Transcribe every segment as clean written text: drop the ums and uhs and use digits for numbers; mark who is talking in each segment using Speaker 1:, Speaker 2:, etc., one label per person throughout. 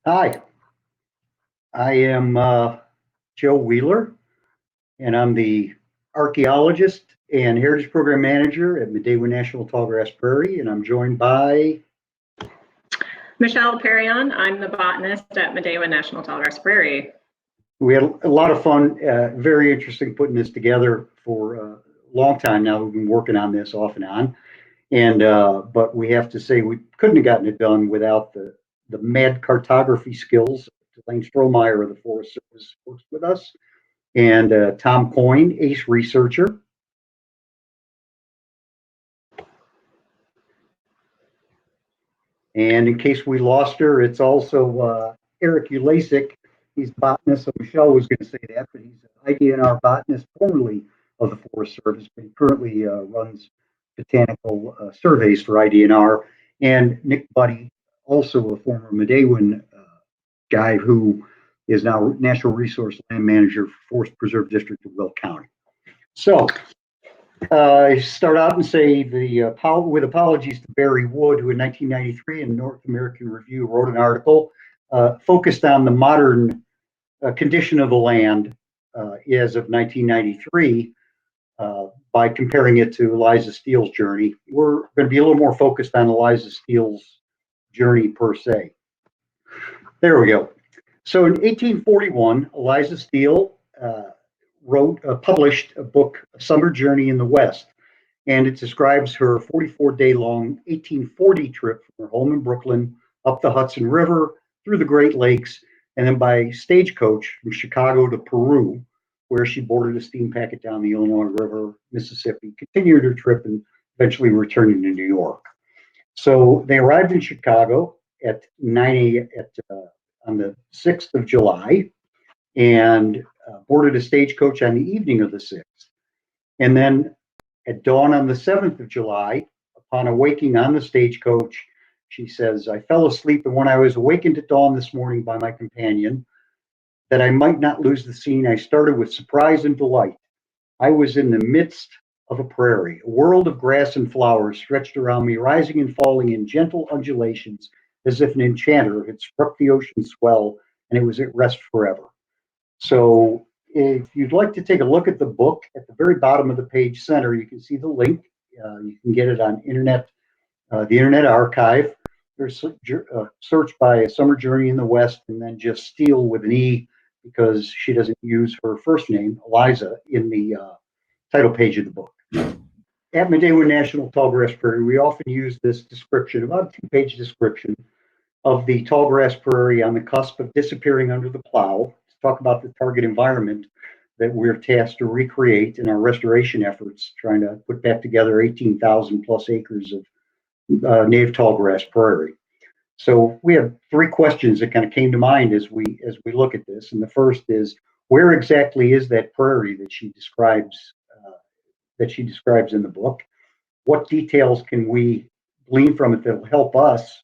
Speaker 1: Hi, I am Joe Wheeler, and I'm the archaeologist and heritage program manager at Midday National Tallgrass Prairie, and I'm joined by
Speaker 2: Michelle Pearion. I'm the botanist at Midewin National Tallgrass Prairie.
Speaker 1: we had a lot of fun, very interesting putting this together for a long time now. We've been working on this off and on, and but we have to say we couldn't have gotten it done without the mad cartography skills. Elaine Strohmeyer of the Forest Service works with us, and Tom Coyne, ace researcher. And in case we lost her, it's also Eric Ulasik. He's botanist, so Michelle was going to say that, but he's an IDNR botanist, formerly of the Forest Service, but he currently runs botanical surveys for IDNR. And Nick Buddy, also a former Midewin guy who is now National Resource Land Manager for Forest Preserve District of Will County. So I start out and say with apologies to Barry Wood, who in 1993 in North American Review wrote an article focused on the modern condition of the land as of 1993 by comparing it to Eliza Steele's journey. We're going to be a little more focused on Eliza Steele's journey per se. There we go. So in 1841, Eliza Steele published a book, A Summer Journey in the West, and it describes her 44-day-long 1840 trip from her home in Brooklyn up the Hudson River, through the Great Lakes, and then by stagecoach from Chicago to Peru, where she boarded a steam packet down the Illinois River, Mississippi, continued her trip, and eventually returning to New York. So they arrived in Chicago at 9 a.m. On the 6th of July, and boarded a stagecoach on the evening of the 6th. And then at dawn on the 7th of July, upon awaking on the stagecoach, she says, I fell asleep, and when I was awakened at dawn this morning by my companion, that I might not lose the scene, I started with surprise and delight. I was in the midst of a prairie, a world of grass and flowers stretched around me, rising and falling in gentle undulations, as if an enchanter had struck the ocean swell and it was at rest forever. So if you'd like to take a look at the book, at the very bottom of the page center, you can see the link. You can get it on the Internet Archive. There's a search by A Summer Journey in the West, and then just Steele with an E, because she doesn't use her first name, Eliza, in the title page of the book. At Midday National Tallgrass Prairie, we often use this description, about a two-page description of the tallgrass prairie on the cusp of disappearing under the plow, to talk about the target environment that we're tasked to recreate in our restoration efforts, trying to put back together 18,000 plus acres of native tallgrass prairie. So we have three questions that kind of came to mind as we look at this. And the first is, where exactly is that prairie that she describes in the book? What details can we glean from it that will help us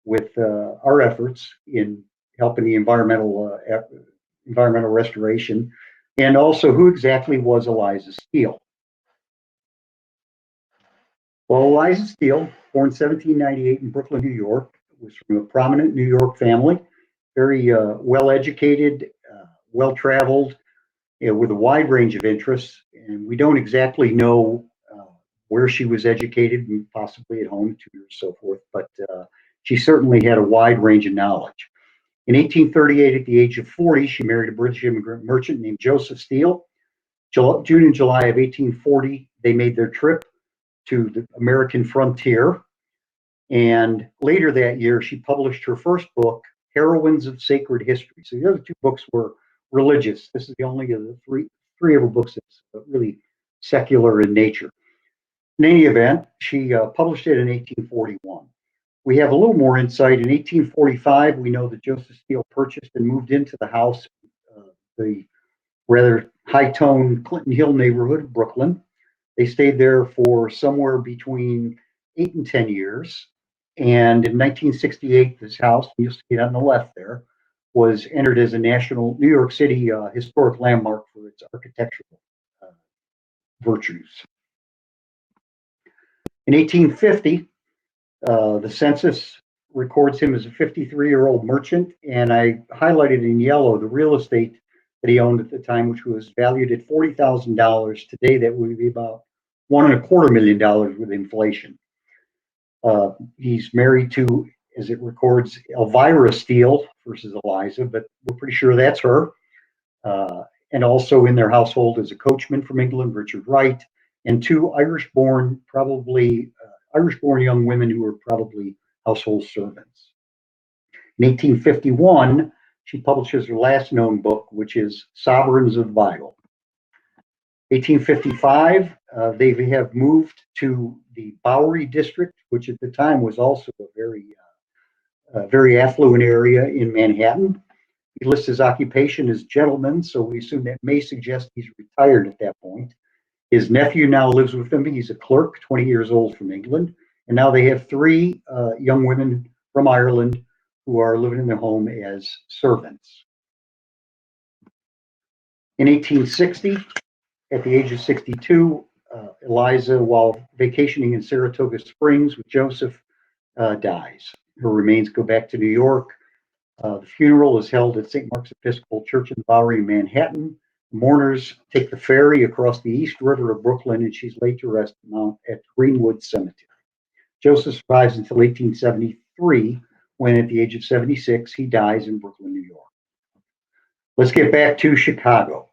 Speaker 1: with our efforts in helping the environmental restoration? And also, who exactly was Eliza Steele? Well, Eliza Steele, born 1798 in Brooklyn, New York, was from a prominent New York family, very well-educated, well-traveled, with a wide range of interests. And we don't exactly know where she was educated, possibly at home, tutors, so forth, but she certainly had a wide range of knowledge. In 1838, at the age of 40, she married a British immigrant merchant named Joseph Steele. June and July of 1840, they made their trip to the American frontier. And later that year, she published her first book, Heroines of Sacred History. So the other two books were religious. This is the only of the three of her books that's really secular in nature. In any event, she published it in 1841. We have a little more insight. In 1845, we know that Joseph Steele purchased and moved into the house, the rather high-toned Clinton Hill neighborhood of Brooklyn. They stayed there for somewhere between 8 and 10 years. And in 1968, this house, you see it on the left there, was entered as a national New York City historic landmark for its architectural virtues. In 1850, the census records him as a 53-year-old merchant, and I highlighted in yellow the real estate that he owned at the time, which was valued at $40,000. Today, that would be about $1.25 million with inflation. He's married to, as it records, Elvira Steele versus Eliza, but we're pretty sure that's her. And also in their household is a coachman from England, Richard Wright, and two Irish-born young women who were probably household servants. In 1851, she publishes her last known book, which is Sovereigns of the Bible. 1855, they have moved to the Bowery district, which at the time was also a very affluent area in Manhattan. He lists his occupation as gentleman, so we assume that may suggest he's retired at that point. His nephew now lives with him. He's a clerk, 20 years old, from England. And now they have three young women from Ireland who are living in their home as servants. In 1860, at the age of 62, Eliza, while vacationing in Saratoga Springs with Joseph, dies. Her remains go back to New York. The funeral is held at St. Mark's Episcopal Church in the Bowery in Manhattan. Mourners take the ferry across the East River of Brooklyn, and she's laid to rest at Greenwood Cemetery. Joseph survives until 1873, when at the age of 76, he dies in Brooklyn, New York. Let's get back to Chicago.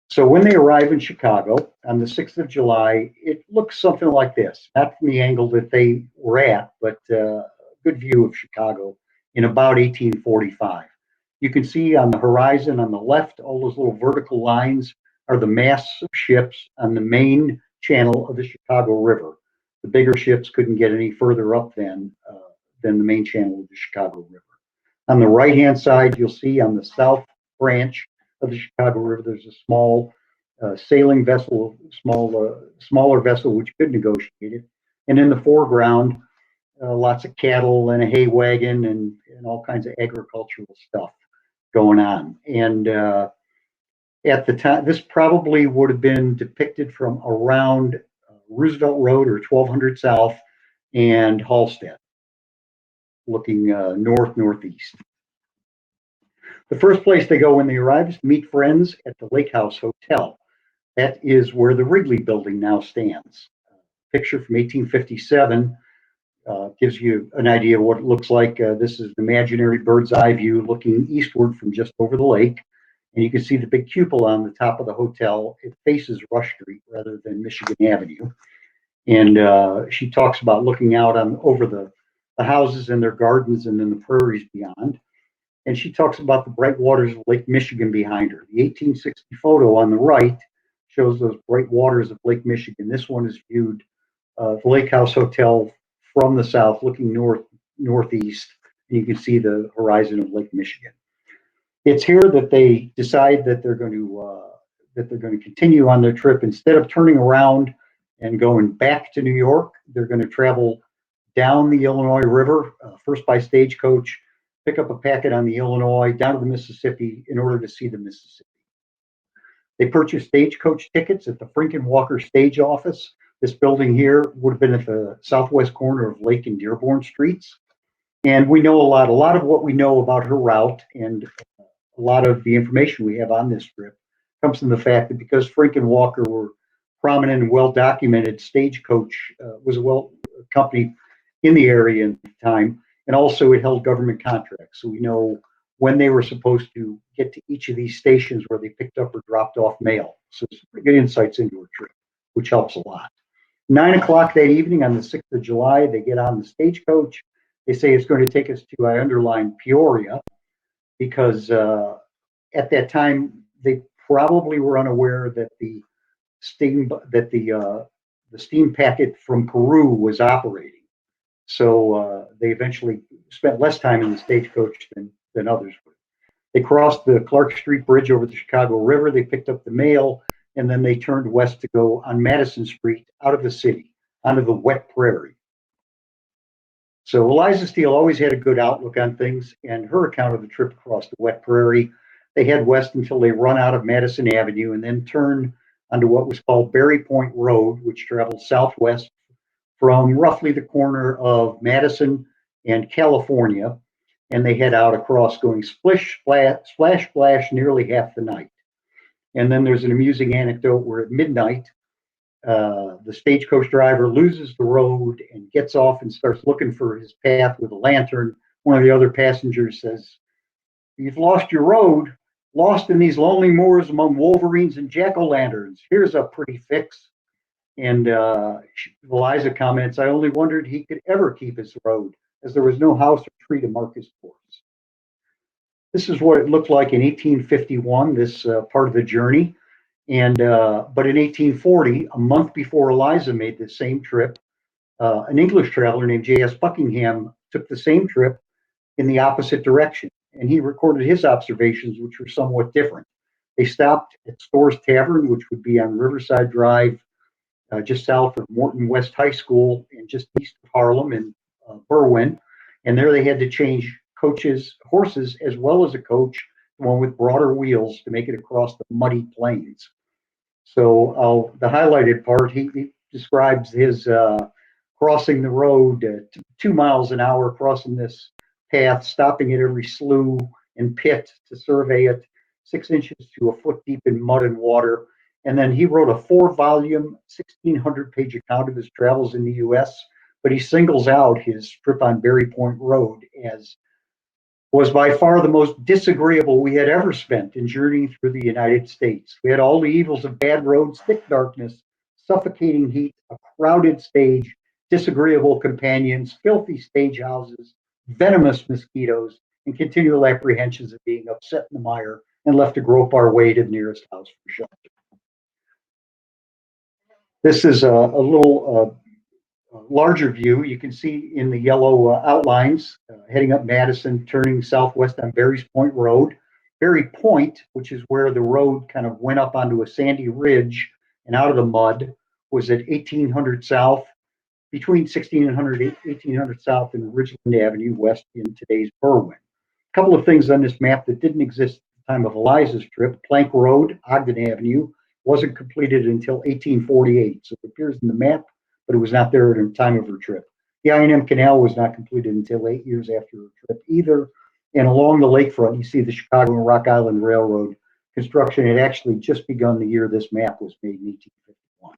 Speaker 1: So when they arrive in Chicago on the 6th of July, it looks something like this, not from the angle that they were at, but a good view of Chicago in about 1845. You can see on the horizon on the left, all those little vertical lines are the masts of ships on the main channel of the Chicago River. The bigger ships couldn't get any further up than the main channel of the Chicago River. On the right-hand side, you'll see on the south branch of the Chicago River, there's a small sailing vessel, smaller vessel which could negotiate it. And in the foreground, lots of cattle and a hay wagon and all kinds of agricultural stuff going on. And at the time, this probably would have been depicted from around Roosevelt Road or 1200 South and Halstead, looking northeast. The first place they go when they arrive is to meet friends at the Lake House Hotel. That is where the Wrigley Building now stands. Picture from 1857 gives you an idea of what it looks like. This is an imaginary bird's eye view looking eastward from just over the lake. And you can see the big cupola on the top of the hotel. It faces Rush Street rather than Michigan Avenue. And she talks about looking out over the houses and their gardens and then the prairies beyond. And she talks about the bright waters of Lake Michigan behind her. The 1860 photo on the right shows those bright waters of Lake Michigan. This one is viewed, the Lake House Hotel from the south, looking northeast, and you can see the horizon of Lake Michigan. It's here that they decide that they're going to continue on their trip. Instead of turning around and going back to New York, they're going to travel down the Illinois River, first by stagecoach, pick up a packet on the Illinois, down to the Mississippi in order to see the Mississippi. They purchased stagecoach tickets at the Frank and Walker Stage Office. This building here would have been at the southwest corner of Lake and Dearborn Streets. And we know a lot of what we know about her route and a lot of the information we have on this trip comes from the fact that because Frank and Walker were prominent and well-documented, Stagecoach was a company in the area at the time, and also it held government contracts. So we know when they were supposed to get to each of these stations where they picked up or dropped off mail. So it's pretty good insights into her trip, which helps a lot. 9 o'clock that evening on the 6th of July, they get on the stagecoach. They say it's going to take us to, I underline, Peoria, because at that time they probably were unaware that the steam packet from Peru was operating. So they eventually spent less time in the stagecoach than others would. They crossed the Clark Street Bridge over the Chicago River. They picked up the mail, and then they turned west to go on Madison Street out of the city onto the wet prairie. So Eliza Steele always had a good outlook on things, and her account of the trip across the wet prairie, they head west until they run out of Madison Avenue and then turn onto what was called Berry Point Road, which travels southwest from roughly the corner of Madison and California, and they head out across going splish, splash, splash nearly half the night. And then there's an amusing anecdote where at midnight, the stagecoach driver loses the road and gets off and starts looking for his path with a lantern. One of the other passengers says, "You've lost your road, lost in these lonely moors among wolverines and jack-o'-lanterns. Here's a pretty fix." And Eliza comments, "I only wondered he could ever keep his road, as there was no house or tree to mark his course." This is what it looked like in 1851, this part of the journey. And but in 1840, a month before Eliza made the same trip, an English traveler named J.S. Buckingham took the same trip in the opposite direction, and he recorded his observations, which were somewhat different. They stopped at Storrs Tavern, which would be on Riverside Drive, just south of Morton West High School, and just east of Harlem in Berwyn. And there they had to change horses, as well as a coach, one with broader wheels, to make it across the muddy plains. So the highlighted part, he describes his crossing the road 2 miles an hour, crossing this path, stopping at every slough and pit to survey it, 6 inches to a foot deep in mud and water. And then he wrote a 4-volume, 1,600-page account of his travels in the U.S., but he singles out his trip on Berry Point Road as was by far the most disagreeable we had ever spent in journeying through the United States. We had all the evils of bad roads, thick darkness, suffocating heat, a crowded stage, disagreeable companions, filthy stage houses, venomous mosquitoes, and continual apprehensions of being upset in the mire and left to grope our way to the nearest house for shelter. This is a little larger view. You can see in the yellow outlines, heading up Madison, turning southwest on Berry's Point Road. Berry Point, which is where the road kind of went up onto a sandy ridge and out of the mud, was at 1800 South, between 1600 and 1800 South and Ridgeland Avenue West in today's Berwyn. A couple of things on this map that didn't exist at the time of Eliza's trip. Plank Road, Ogden Avenue, wasn't completed until 1848, so it appears in the map, but it was not there at the time of her trip. The I&M Canal was not completed until 8 years after her trip either. And along the lakefront, you see the Chicago and Rock Island Railroad construction had actually just begun the year this map was made in 1851.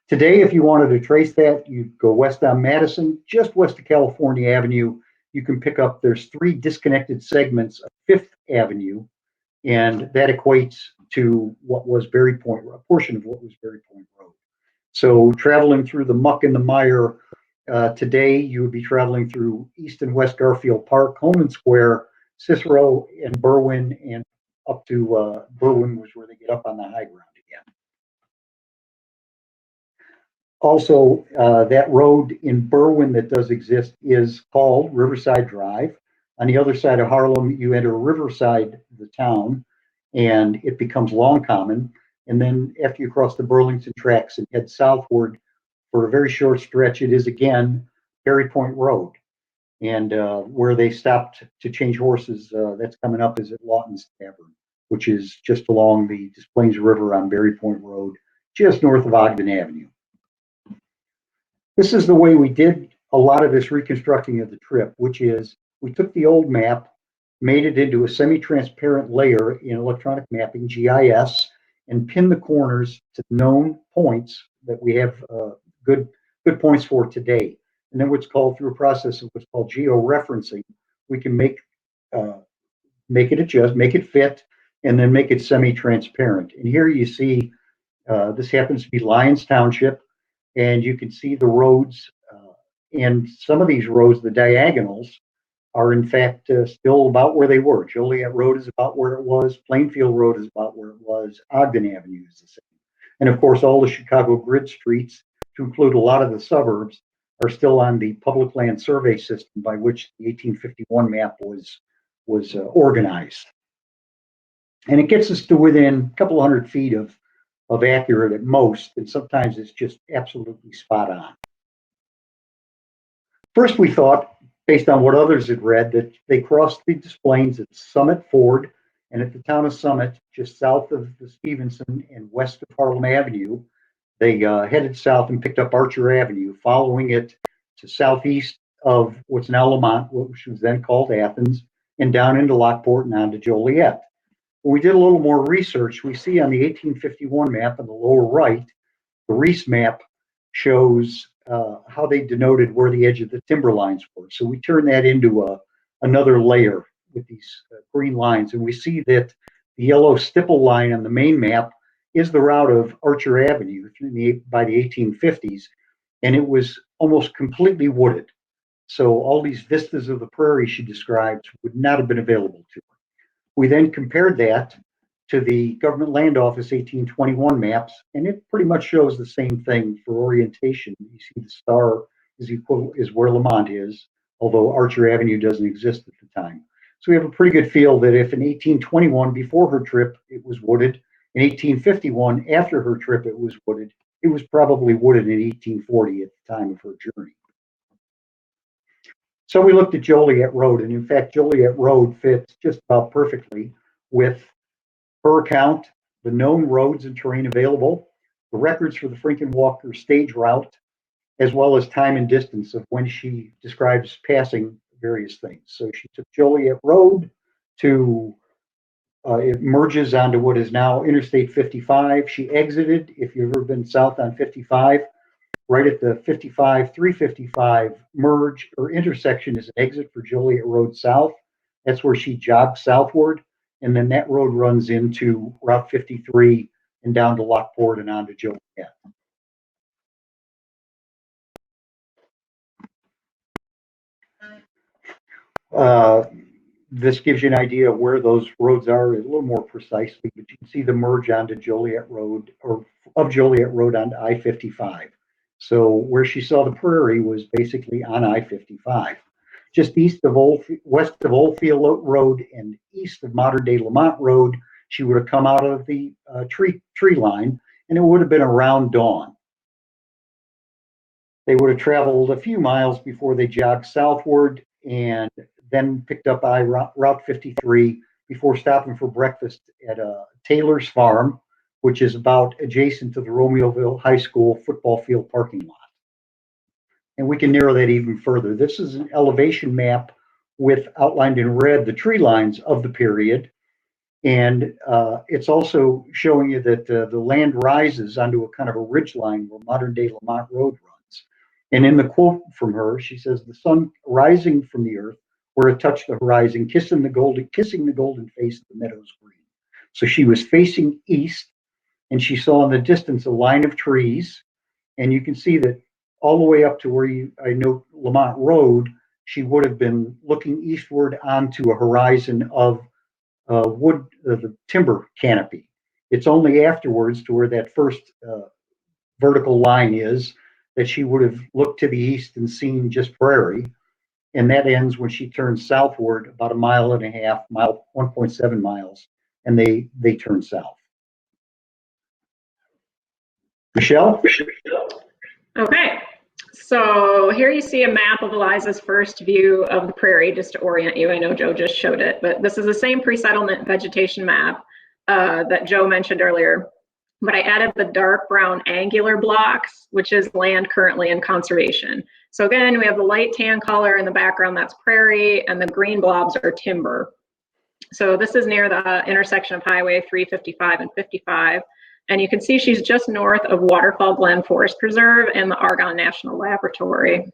Speaker 1: Today, if you wanted to trace that, you go west on Madison, just west of California Avenue. You can pick up, there's 3 disconnected segments of 5th Avenue, and that equates to what was Berry Point, a portion of what was Berry Point Road. So traveling through the muck and the mire, today you would be traveling through East and West Garfield Park, Holman Square, Cicero, and Berwyn, and up to Berwyn was where they get up on the high ground again. Also, that road in Berwyn that does exist is called Riverside Drive. On the other side of Harlem, you enter Riverside, the town, and it becomes Long Common. And then after you cross the Burlington tracks and head southward for a very short stretch, it is again Berry Point Road. And where they stopped to change horses, that's coming up is at Lawton's Tavern, which is just along the Des Plaines River on Berry Point Road, just north of Ogden Avenue. This is the way we did a lot of this reconstructing of the trip, which is we took the old map, made it into a semi-transparent layer in electronic mapping, GIS, and pin the corners to known points that we have good points for today. And then what's called, through a process of what's called georeferencing, we can make it adjust, make it fit, and then make it semi-transparent. And here you see, this happens to be Lyons Township, and you can see the roads, and some of these roads, the diagonals, are in fact still about where they were. Joliet Road is about where it was. Plainfield Road is about where it was. Ogden Avenue is the same. And of course, all the Chicago grid streets, to include a lot of the suburbs, are still on the public land survey system by which the 1851 map was organized. And it gets us to within a couple hundred feet of accurate at most, and sometimes it's just absolutely spot on. First, we thought, based on what others had read, that they crossed the Des Plaines at Summit Ford and at the town of Summit, just south of the Stevenson and west of Harlem Avenue. They headed south and picked up Archer Avenue, following it to southeast of what's now Lamont, which was then called Athens, and down into Lockport and on to Joliet. When we did a little more research, we see on the 1851 map in the lower right, the Reese map shows how they denoted where the edge of the timber lines were. So we turn that into another layer with these green lines, and we see that the yellow stipple line on the main map is the route of Archer Avenue by the 1850s, and it was almost completely wooded. So all these vistas of the prairie she describes would not have been available to her. We then compared that to the Government Land Office 1821 maps, and it pretty much shows the same thing for orientation. You see the star is where Lamont is, although Archer Avenue doesn't exist at the time. So we have a pretty good feel that if in 1821, before her trip, it was wooded, in 1851, after her trip, it was wooded, it was probably wooded in 1840 at the time of her journey. So we looked at Joliette Road, and in fact, Joliette Road fits just about perfectly with her account, the known roads and terrain available, the records for the Franken Walker stage route, as well as time and distance of when she describes passing various things. So she took Joliette Road to, it merges onto what is now Interstate 55. She exited, if you've ever been south on 55, right at the 355 merge or intersection is an exit for Joliette Road South. That's where she jogged southward. And then that road runs into Route 53 and down to Lockport and on to Joliet. This gives you an idea of where those roads are a little more precisely, but you can see the merge onto Joliette Road, or of Joliette Road onto I-55. So where she saw the prairie was basically on I-55. Just west of Oldfield Road and east of modern-day Lamont Road, she would have come out of the tree line, and it would have been around dawn. They would have traveled a few miles before they jogged southward and then picked up Route 53 before stopping for breakfast at Taylor's Farm, which is about adjacent to the Romeoville High School football field parking lot. And we can narrow that even further. This is an elevation map with outlined in red the tree lines of the period. And it's also showing you that the land rises onto a kind of a ridge line where modern day Lamont Road runs. And in the quote from her, she says, "The sun rising from the earth where it touched the horizon, kissing the golden face of the meadows green." So she was facing east, and she saw in the distance a line of trees. And you can see that all the way up to where I note Lamont Road, she would have been looking eastward onto a horizon of wood, the timber canopy. It's only afterwards to where that first vertical line is that she would have looked to the east and seen just prairie. And that ends when she turns southward about 1.5 miles, 1.7 miles, and they turn south. Michelle?
Speaker 2: Okay, so here you see a map of Eliza's first view of the prairie, just to orient you. I know Joe just showed it, but this is the same pre-settlement vegetation map that Joe mentioned earlier. But I added the dark brown angular blocks, which is land currently in conservation. So again, we have the light tan color in the background, that's prairie, and the green blobs are timber. So this is near the intersection of Highway 355 and 55. And you can see she's just north of Waterfall Glen Forest Preserve and the Argonne National Laboratory.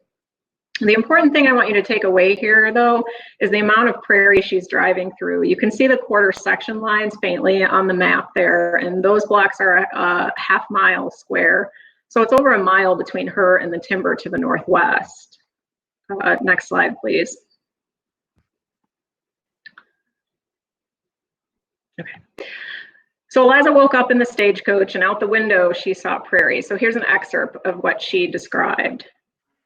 Speaker 2: The important thing I want you to take away here, though, is the amount of prairie she's driving through. You can see the quarter section lines faintly on the map there, and those blocks are a half-mile square. So it's over a mile between her and the timber to the northwest. Next slide, please. Okay. So Eliza woke up in the stagecoach, and out the window she saw prairie. So here's an excerpt of what she described.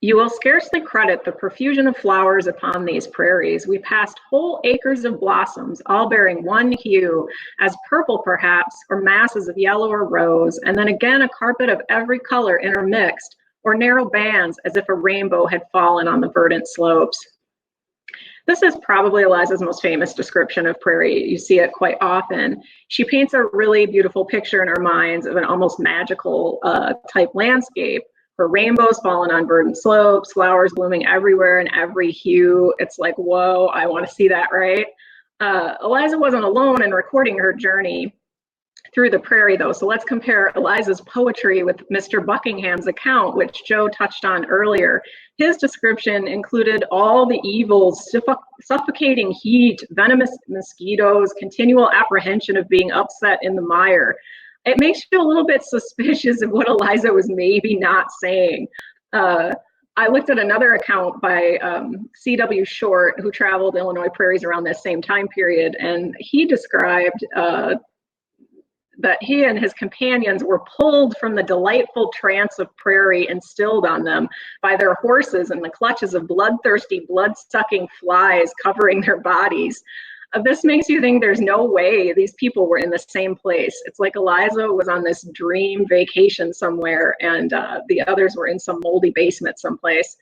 Speaker 2: "You will scarcely credit the profusion of flowers upon these prairies. We passed whole acres of blossoms, all bearing one hue, as purple perhaps, or masses of yellow or rose, and then again a carpet of every color intermixed, or narrow bands as if a rainbow had fallen on the verdant slopes." This is probably Eliza's most famous description of prairie. You see it quite often. She paints a really beautiful picture in our minds of an almost magical type landscape. for rainbows falling on verdant slopes, flowers blooming everywhere in every hue. It's like, whoa, I want to see that, right? Eliza wasn't alone in recording her journey through the prairie, though. So let's compare Eliza's poetry with Mr. Buckingham's account, which Joe touched on earlier. His description included all the evils: suffocating heat, venomous mosquitoes, continual apprehension of being upset in the mire. It makes you a little bit suspicious of what Eliza was maybe not saying. I looked at another account by C.W. Short, who traveled Illinois prairies around this same time period, and he described that he and his companions were pulled from the delightful trance of prairie instilled on them by their horses and the clutches of bloodthirsty, blood-sucking flies covering their bodies. This makes you think there's no way these people were in the same place. It's like Eliza was on this dream vacation somewhere, and the others were in some moldy basement someplace.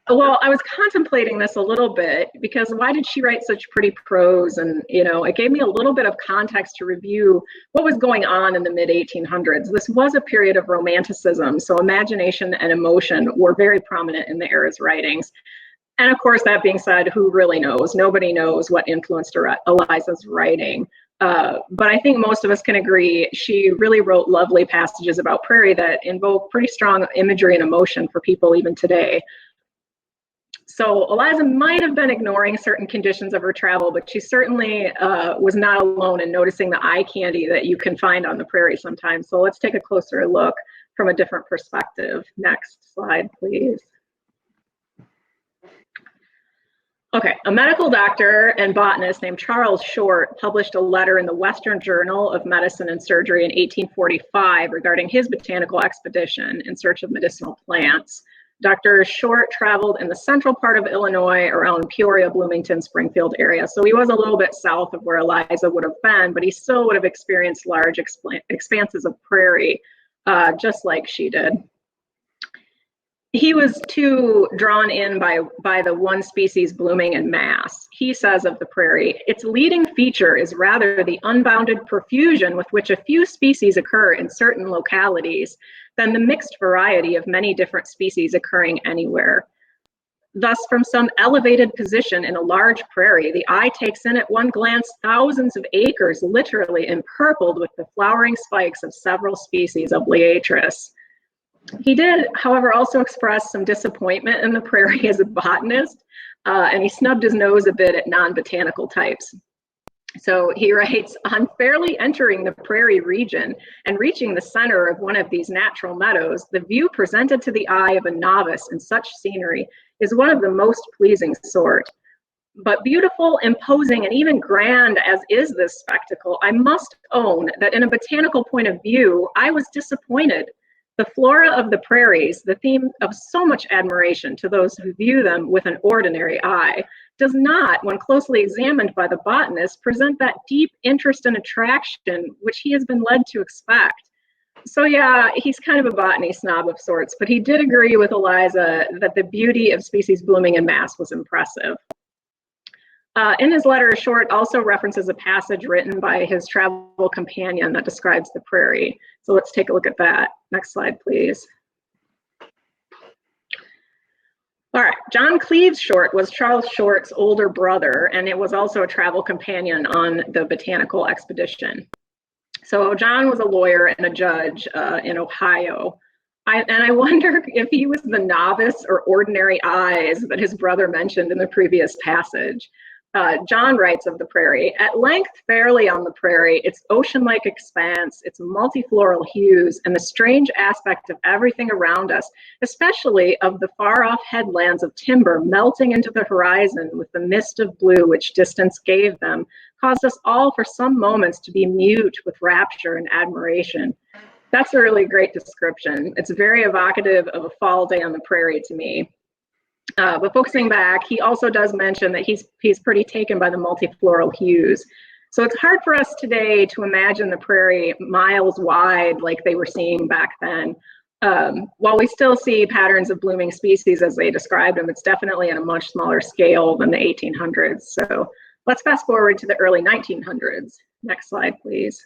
Speaker 2: Well, I was contemplating this a little bit, because why did she write such pretty prose? And, you know, it gave me a little bit of context to review what was going on in the mid-1800s. This was a period of romanticism, so imagination and emotion were very prominent in the era's writings. And of course, that being said, who really knows? Nobody knows what influenced Eliza's writing. But I think most of us can agree she really wrote lovely passages about prairie that invoke pretty strong imagery and emotion for people even today. So Eliza might have been ignoring certain conditions of her travel, but she certainly was not alone in noticing the eye candy that you can find on the prairie sometimes. So let's take a closer look from a different perspective. Next slide, please. Okay, a medical doctor and botanist named Charles Short published a letter in the Western Journal of Medicine and Surgery in 1845 regarding his botanical expedition in search of medicinal plants. Dr. Short traveled in the central part of Illinois around Peoria, Bloomington, Springfield area. So he was a little bit south of where Eliza would have been, but he still would have experienced large expanses of prairie, just like she did. He was too drawn in by the one species blooming en masse. He says of the prairie, its leading feature is rather the unbounded profusion with which a few species occur in certain localities than the mixed variety of many different species occurring anywhere. Thus, from some elevated position in a large prairie, the eye takes in at one glance thousands of acres literally empurpled with the flowering spikes of several species of Liatris. He did, however, also express some disappointment in the prairie as a botanist, and he snubbed his nose a bit at non-botanical types. So he writes, on fairly entering the prairie region and reaching the center of one of these natural meadows, the view presented to the eye of a novice in such scenery is one of the most pleasing sort. But beautiful, imposing, and even grand as is this spectacle, I must own that in a botanical point of view, I was disappointed. The flora of the prairies, the theme of so much admiration to those who view them with an ordinary eye, does not, when closely examined by the botanist, present that deep interest and attraction which he has been led to expect. So yeah, he's kind of a botany snob of sorts, but he did agree with Eliza that the beauty of species blooming en masse was impressive. In his letter, Short also references a passage written by his travel companion that describes the prairie. So let's take a look at that. Next slide, please. All right, John Cleves Short was Charles Short's older brother, and it was also a travel companion on the botanical expedition. So John was a lawyer and a judge in Ohio. I wonder if he was the novice or ordinary eyes that his brother mentioned in the previous passage. John writes of the prairie, at length fairly on the prairie, its ocean-like expanse, its multifloral hues, and the strange aspect of everything around us, especially of the far-off headlands of timber melting into the horizon with the mist of blue which distance gave them, caused us all for some moments to be mute with rapture and admiration. That's a really great description. It's very evocative of a fall day on the prairie to me. But focusing back, he also does mention that he's pretty taken by the multifloral hues. So it's hard for us today to imagine the prairie miles wide like they were seeing back then. While we still see patterns of blooming species as they described them, it's definitely on a much smaller scale than the 1800s. So let's fast forward to the early 1900s. Next slide, please.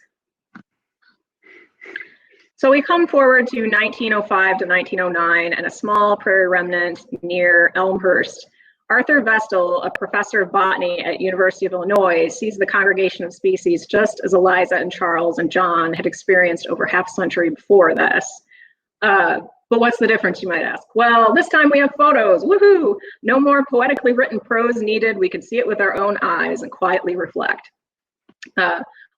Speaker 2: So we come forward to 1905 to 1909 and a small prairie remnant near Elmhurst. Arthur Vestal, a professor of botany at University of Illinois, sees the congregation of species just as Eliza and Charles and John had experienced over half a century before this. But what's the difference, you might ask? Well, this time we have photos, woohoo! No more poetically written prose needed. We can see it with our own eyes and quietly reflect.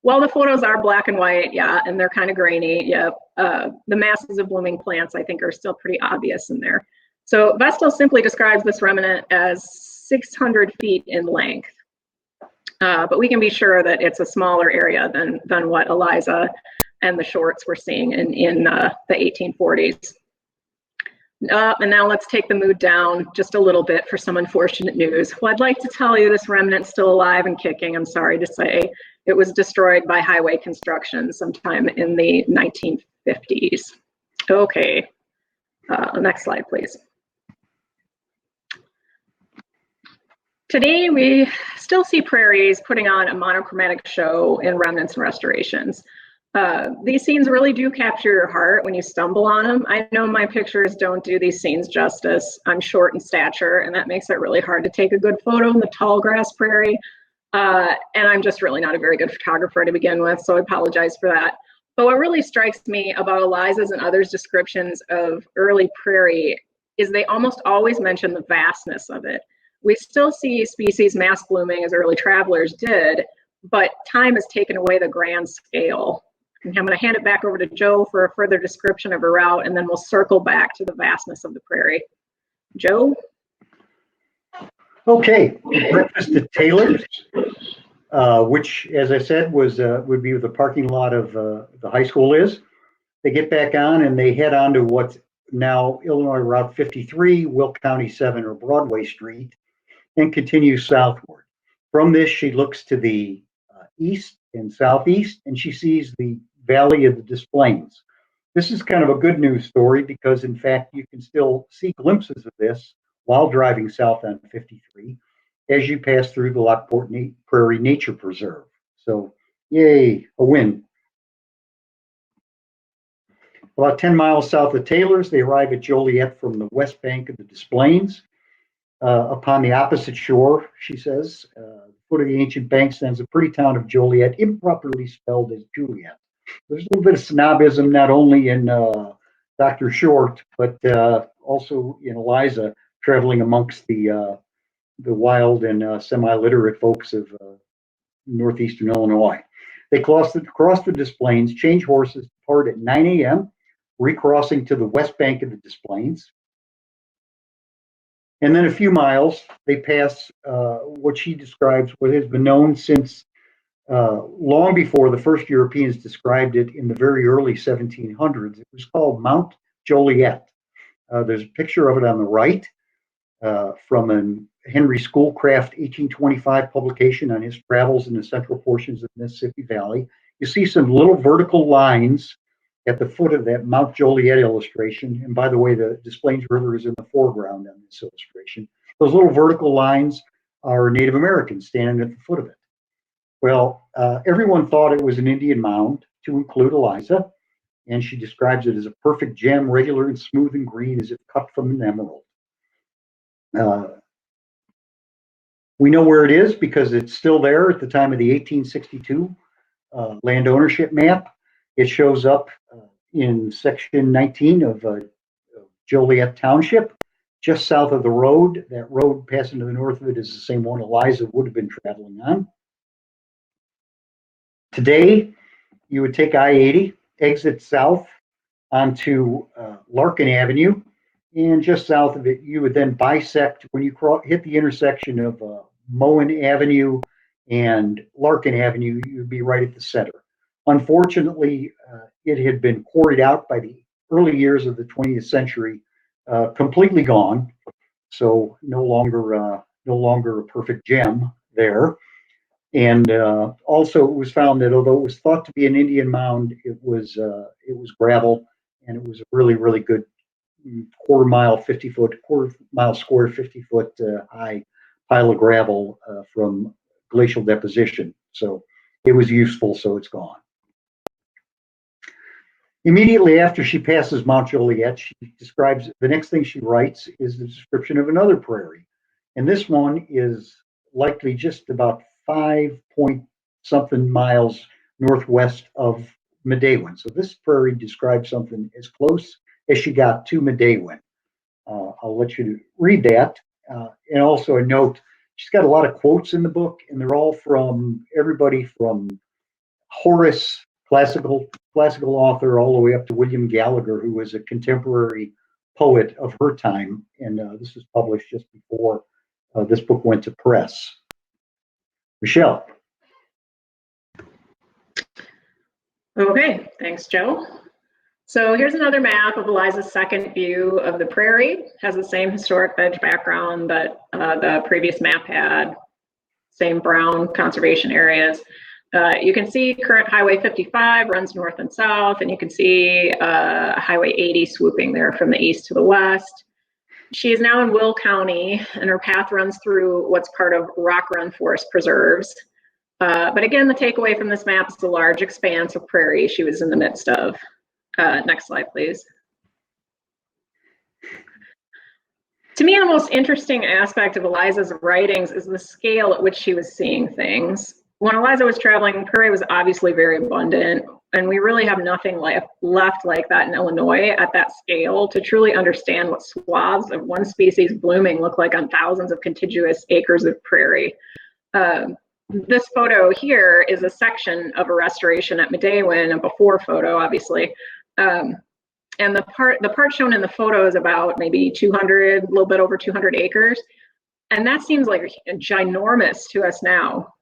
Speaker 2: Well, the photos are black and white, yeah, and they're kind of grainy, yep. The masses of blooming plants, I think, are still pretty obvious in there. So Vestal simply describes this remnant as 600 feet in length. But we can be sure that it's a smaller area than what Eliza and the Shorts were seeing in the 1840s. And now let's take the mood down just a little bit for some unfortunate news. Well, I'd like to tell you this remnant's still alive and kicking, I'm sorry to say. It was destroyed by highway construction sometime in the 1950s. Okay, next slide, please. Today, we still see prairies putting on a monochromatic show in remnants and restorations. These scenes really do capture your heart when you stumble on them. I know my pictures don't do these scenes justice. I'm short in stature, and that makes it really hard to take a good photo in the Tallgrass prairie. And I'm just really not a very good photographer to begin with, so I apologize for that. But what really strikes me about Eliza's and others' descriptions of early prairie is they almost always mention the vastness of it. We still see species mass blooming as early travelers did, but time has taken away the grand scale. And I'm going to hand it back over to Joe for a further description of her route, and then we'll circle back to the vastness of the prairie. Joe?
Speaker 1: Okay, breakfast at Taylor's, which, as I said, would be where the parking lot of the high school is. They get back on and they head on to what's now Illinois Route 53, Will County 7, or Broadway Street, and continue southward. From this, she looks to the east and southeast, and she sees the Valley of the Des Plaines. This is kind of a good news story because, in fact, you can still see glimpses of this while driving south on 53 as you pass through the Lockport Prairie Nature Preserve. So, yay, a win. About 10 miles south of Taylor's, they arrive at Joliet from the west bank of the Des Plaines. Upon the opposite shore, she says, foot of the ancient bank stands the pretty town of Joliet, improperly spelled as Juliet. There's a little bit of snobism, not only in Dr. Short, but also in Eliza, traveling amongst the wild and semi-literate folks of northeastern Illinois. They cross the Des Plaines, change horses, depart at 9 a.m., recrossing to the west bank of the Des Plaines. And then a few miles, they pass what she describes, what has been known since long before the first Europeans described it in the very early 1700s. It was called Mount Joliet. There's a picture of it on the right from a Henry Schoolcraft 1825 publication on his travels in the central portions of the Mississippi Valley. You see some little vertical lines at the foot of that Mount Joliet illustration. And by the way, the Des Plaines River is in the foreground on this illustration. Those little vertical lines are Native Americans standing at the foot of it. Well, everyone thought it was an Indian mound, to include Eliza, and she describes it as a perfect gem, regular and smooth and green as if cut from an emerald. We know where it is because it's still there at the time of the 1862 land ownership map. It shows up in section 19 of Joliet Township, just south of the road. That road passing to the north of it is the same one Eliza would have been traveling on. Today, you would take I-80, exit south onto Larkin Avenue, and just south of it, you would then bisect when you hit the intersection of Moen Avenue and Larkin Avenue, you'd be right at the center. Unfortunately, it had been quarried out by the early years of the 20th century, completely gone. So no longer a perfect gem there. And also, it was found that although it was thought to be an Indian mound, it was gravel, and it was a really, really good quarter mile square, 50-foot high pile of gravel from glacial deposition. So it was useful, so it's gone. Immediately after she passes Mount Joliet, she describes the next thing she writes is the description of another prairie. And this one is likely just about 5 point something miles northwest of Midewin. So this prairie describes something as close as she got to Midewin. I'll let you read that. And also a note, she's got a lot of quotes in the book, and they're all from everybody from Horace, classical author, all the way up to William Gallagher, who was a contemporary poet of her time. And this was published just before this book went to press. Michelle.
Speaker 2: Okay, thanks, Joe. So here's another map of Eliza's second view of the prairie. Has the same historic veg background that the previous map had, same brown conservation areas. You can see current Highway 55 runs north and south, and you can see Highway 80 swooping there from the east to the west. She is now in Will County, and her path runs through what's part of Rock Run Forest Preserves. But again, the takeaway from this map is the large expanse of prairie she was in the midst of. Next slide, please. To me, the most interesting aspect of Eliza's writings is the scale at which she was seeing things. When Eliza was traveling, prairie was obviously very abundant, and we really have nothing left like that in Illinois at that scale to truly understand what swaths of one species blooming look like on thousands of contiguous acres of prairie. This photo here is a section of a restoration at Midewin, a before photo, obviously. And the part shown in the photo is about maybe 200, a little bit over 200 acres. And that seems like ginormous to us now.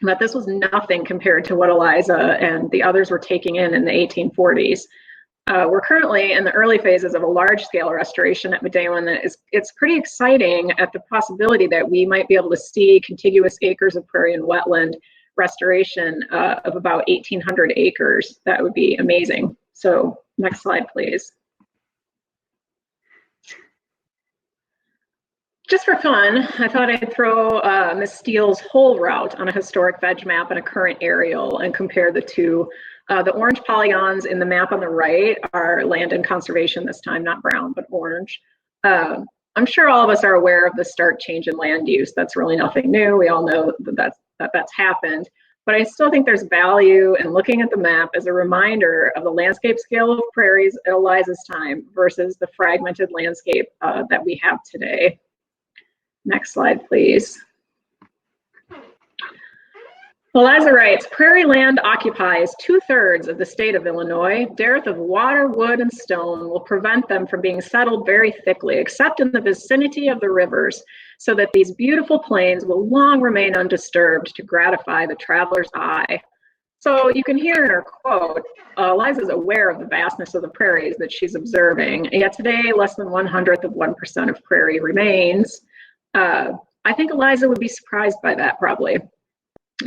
Speaker 2: But this was nothing compared to what Eliza and the others were taking in the 1840s. We're currently in the early phases of a large-scale restoration at Midewin that it's pretty exciting at the possibility that we might be able to see contiguous acres of prairie and wetland restoration of about 1,800 acres. That would be amazing. So next slide, please. Just for fun, I thought I'd throw Ms. Steele's whole route on a historic veg map and a current aerial and compare the two. The orange polygons in the map on the right are land and conservation this time, not brown, but orange. I'm sure all of us are aware of the stark change in land use. That's really nothing new. We all know that that's happened. But I still think there's value in looking at the map as a reminder of the landscape scale of prairies at Eliza's time versus the fragmented landscape that we have today. Next slide, please. Eliza writes, Prairie Land occupies 2/3 of the state of Illinois. Dearth of water, wood, and stone will prevent them from being settled very thickly, except in the vicinity of the rivers, so that these beautiful plains will long remain undisturbed to gratify the traveler's eye. So you can hear in her quote, Eliza's aware of the vastness of the prairies that she's observing, and yet today less than 1/100% of prairie remains. I think Eliza would be surprised by that probably.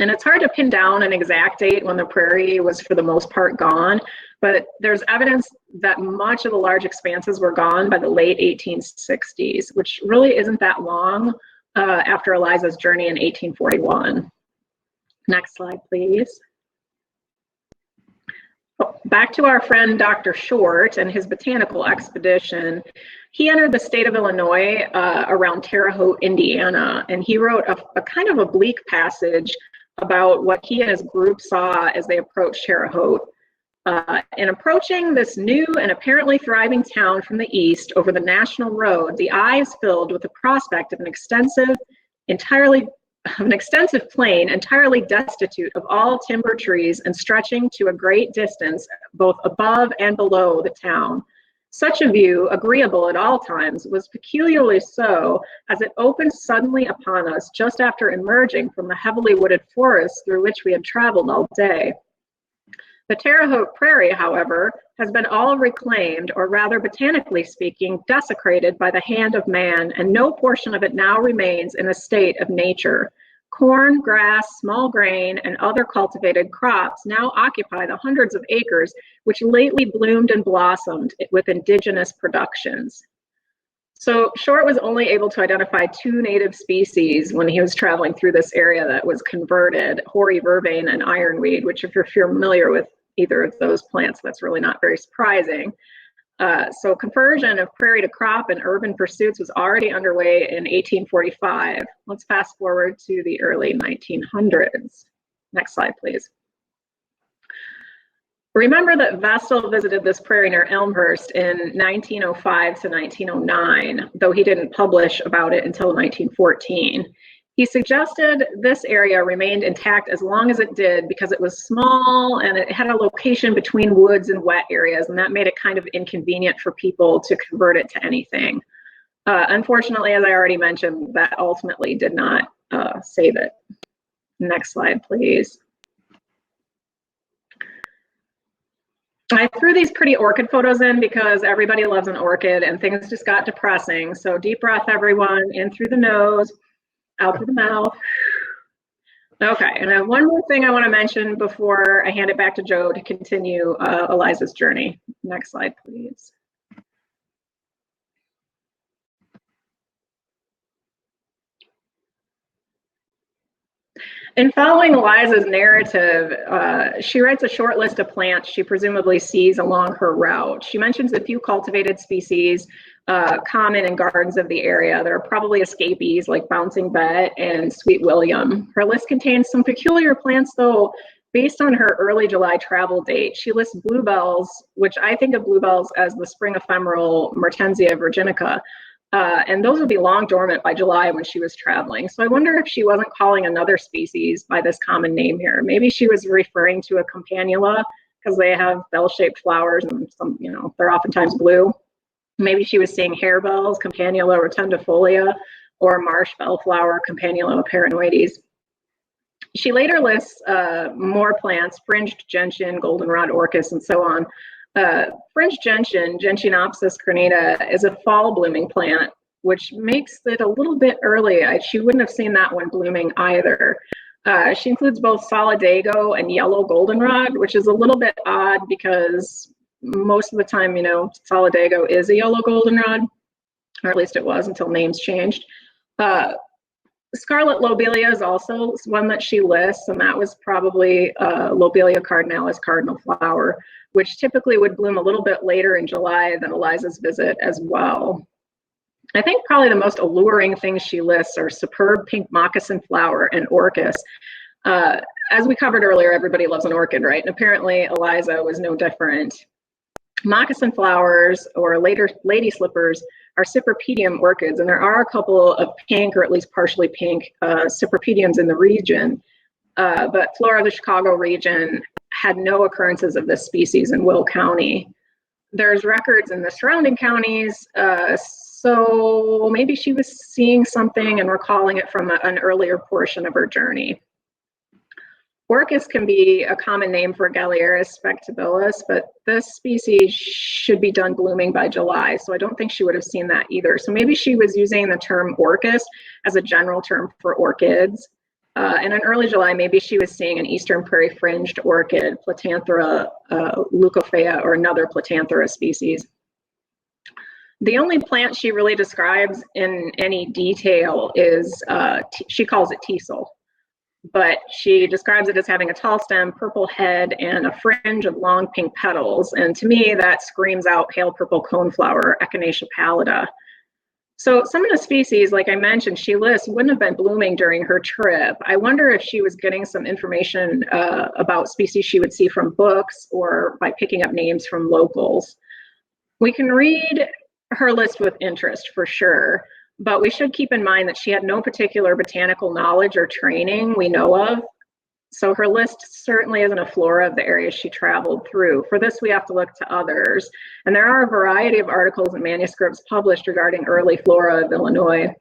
Speaker 2: And it's hard to pin down an exact date when the prairie was for the most part gone, but there's evidence that much of the large expanses were gone by the late 1860s, which really isn't that long after Eliza's journey in 1841. Next slide, please. Back to our friend Dr. Short and his botanical expedition. He entered the state of Illinois around Terre Haute, Indiana, and he wrote a kind of oblique passage about what he and his group saw as they approached Terre Haute. In approaching this new and apparently thriving town from the east over the national road, the eye is filled with the prospect of an extensive plain entirely destitute of all timber trees and stretching to a great distance both above and below the town. Such a view, agreeable at all times, was peculiarly so as it opened suddenly upon us just after emerging from the heavily wooded forests through which we had traveled all day. The Terre Haute Prairie, however, has been all reclaimed, or rather, botanically speaking, desecrated by the hand of man, and no portion of it now remains in a state of nature. Corn, grass, small grain, and other cultivated crops now occupy the hundreds of acres which lately bloomed and blossomed with indigenous productions. So Short was only able to identify 2 native species when he was traveling through this area that was converted, hoary vervain and ironweed, which if you're familiar with either of those plants. That's really not very surprising. So conversion of prairie to crop and urban pursuits was already underway in 1845. Let's fast forward to the early 1900s. Next slide, please. Remember that Vestal visited this prairie near Elmhurst in 1905 to 1909, though he didn't publish about it until 1914. He suggested this area remained intact as long as it did because it was small and it had a location between woods and wet areas, and that made it kind of inconvenient for people to convert it to anything. Unfortunately, as I already mentioned, that ultimately did not save it. Next slide, please. I threw these pretty orchid photos in because everybody loves an orchid and things just got depressing. So deep breath, everyone, in through the nose, out through the mouth. Okay, and I have one more thing I want to mention before I hand it back to Joe to continue Eliza's journey. Next slide, please. In following Eliza's narrative, she writes a short list of plants she presumably sees along her route. She mentions a few cultivated species common in gardens of the area that are probably escapees like bouncing bet and sweet William. Her list contains some peculiar plants though, based on her early July travel date. She lists bluebells, which I think of bluebells as the spring ephemeral Mertensia virginica. And those would be long dormant by July when she was traveling. So I wonder if she wasn't calling another species by this common name here. Maybe she was referring to a campanula because they have bell-shaped flowers and some, you know, they're oftentimes blue. Maybe she was seeing harebells, Campanula rotundifolia, or marsh bellflower, Campanula paranoides. She later lists more plants, fringed gentian, goldenrod orchis, and so on. Fringed gentian, Gentianopsis cornata, is a fall blooming plant, which makes it a little bit early. She wouldn't have seen that one blooming either. She includes both solidago and yellow goldenrod, which is a little bit odd because most of the time, you know, solidago is a yellow goldenrod, or at least it was until names changed. Scarlet lobelia is also one that she lists, and that was probably Lobelia cardinalis, cardinal flower, which typically would bloom a little bit later in July than Eliza's visit as well. I think probably the most alluring things she lists are superb pink moccasin flower and orchis. As we covered earlier, everybody loves an orchid, right? And apparently Eliza was no different. Moccasin flowers, or lady slippers, are cypripedium orchids, and there are a couple of pink, or at least partially pink, cypripediums in the region. But Flora of the Chicago region had no occurrences of this species in Will County. There's records in the surrounding counties, so maybe she was seeing something and recalling it from an earlier portion of her journey. Orchis can be a common name for Galliaris spectabilis, but this species should be done blooming by July, so I don't think she would have seen that either. So maybe she was using the term orchis as a general term for orchids. And in early July, maybe she was seeing an eastern prairie fringed orchid, Platanthera leucophea, or another Platanthera species. The only plant she really describes in any detail is, she calls it teasel, but she describes it as having a tall stem, purple head, and a fringe of long pink petals. And to me, that screams out pale purple coneflower, Echinacea pallida. So some of the species, like I mentioned, she lists wouldn't have been blooming during her trip. I wonder if she was getting some information about species she would see from books or by picking up names from locals. We can read her list with interest for sure, but we should keep in mind that she had no particular botanical knowledge or training we know of. So her list certainly isn't a flora of the areas she traveled through. For this, we have to look to others. And there are a variety of articles and manuscripts published regarding early flora of Illinois.